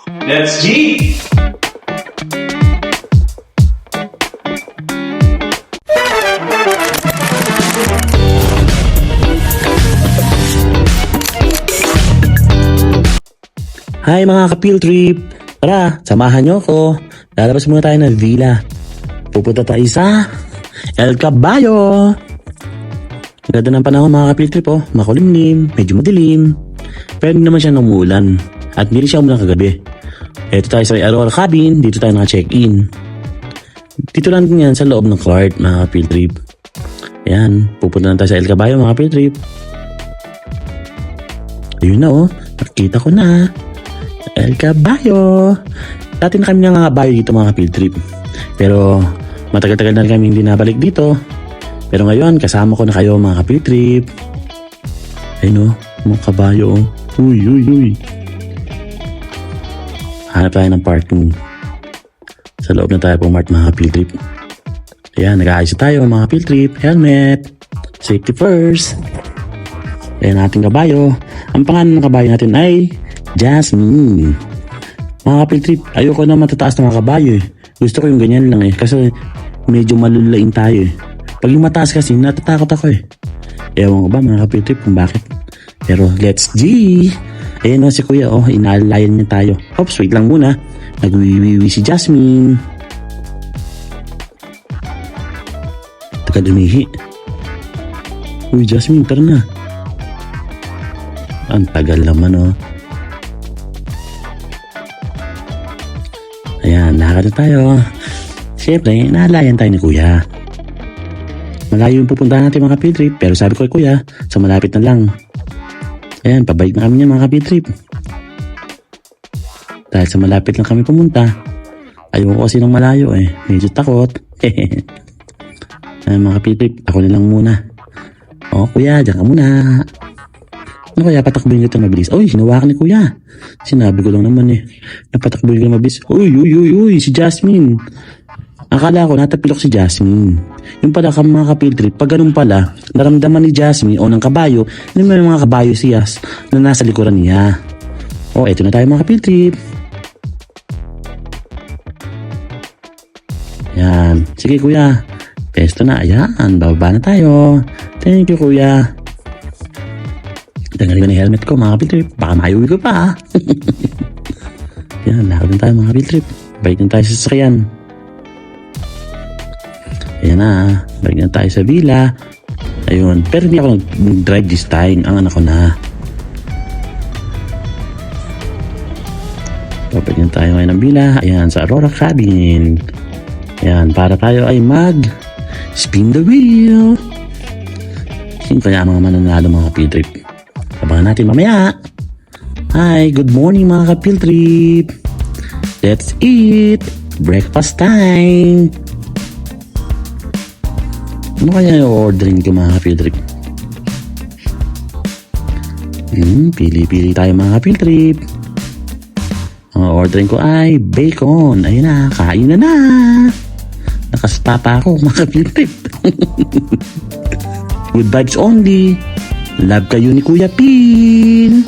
Let's G! Hi mga ka-field trip! Tara, samahan nyo ako. Lalabas muna tayo ng villa. Pupunta tayo sa El Caballo. Ganda ng panahon mga ka-field trip oh. Makulimlim, medyo madilim. Pero hindi naman siya numulan. At hindi siya umulan kagabi. Ito tayo sa Aurora Cabin. Dito tayo naka-check-in. Dito lang yan sa loob ng court mga ka-field trip. Ayan, pupunta na tayo sa El Caballo mga ka-field trip. Ayun na oh, nakita ko na. El Caballo. Dati na kami nangangabayo dito mga field trip. Pero matagal-tagal na kami hindi nabalik dito. Pero ngayon kasama ko na kayo mga field trip. Ayun o, mga kabayo. Uy, uy, uy. Hanap tayo ng parking. Sa loob na tayo pumart mga field trip. Ayan, nag-aayos tayo mga field trip. Helmet. Safety first. Ayan ating kabayo. Ang pangalan ng kabayo natin ay Jasmine. Mga field trip, ayoko na matataas na mga kabayo eh. Gusto ko yung ganyan lang eh. Kasi medyo malulain tayo eh. Pag yung mataas kasi, natatakot ako eh. Ewan ko ba mga field trip kung bakit. Pero let's G! Ayan o si kuya oh, inaalayan niya tayo. Oops, wait lang muna. Nagwiwiwi si Jasmine. Taka dumihi. Uy Jasmine, tara na. Ang tagal naman oh. Ayan, lakad na tayo. Siyempre, naalayan tayo ni kuya. Malayo yung pupuntahan natin mga field trip. Pero sabi ko kay kuya, sa malapit na lang. Ayan, pabalik na kami niya mga field trip. Dahil sa malapit lang kami pumunta. Ayoko kasi ng malayo eh. Medyo takot. Ayan mga field trip, ako na lang muna. O kuya, dyan ka muna. Ano kaya patakbuhin ko ito mabilis? Uy, hinawakan ni kuya. Sinabi ko lang naman eh. Napatakbuhin ko mabilis. Uy, uy, uy, uy, si Jasmine. Akala ko natapilok si Jasmine. Yung pala ka mga ka-field trip, pag ganun pala, naramdaman ni Jasmine o ng kabayo, na may mga kabayo siyas na nasa likuran niya. O, eto na tayo mga ka-field trip. Yan. Sige kuya. Pesto na. Ayan. Bababa na tayo. Thank you kuya. Tanggalin ko na helmet ko mga field trip. Baka maiuwi ko pa. Yan, lakad na tayo mga field trip. Balik na tayo sa sasakyan. Ayan na, balik na tayo sa villa. Ayun, pero hindi ako nag-drive this time. Ang anak ko na. Balik na tayo ngayon ng villa. Ayan, sa Aurora Cabin. Ayan, para tayo ay spin the wheel. Sino kaya mga mananalo mga field trip? Abangan natin mamaya. Hi, good morning mga ka-field trip. Let's eat. Breakfast time. Ano kaya yung ordering ko mga ka-field trip? Pili-pili tayo mga ka-field trip. Ang ordering ko ay bacon. Ayun na, kain na. Nakaspa pa ako mga ka-field trip. Good vibes only. Love kayo ni Kuya Pin.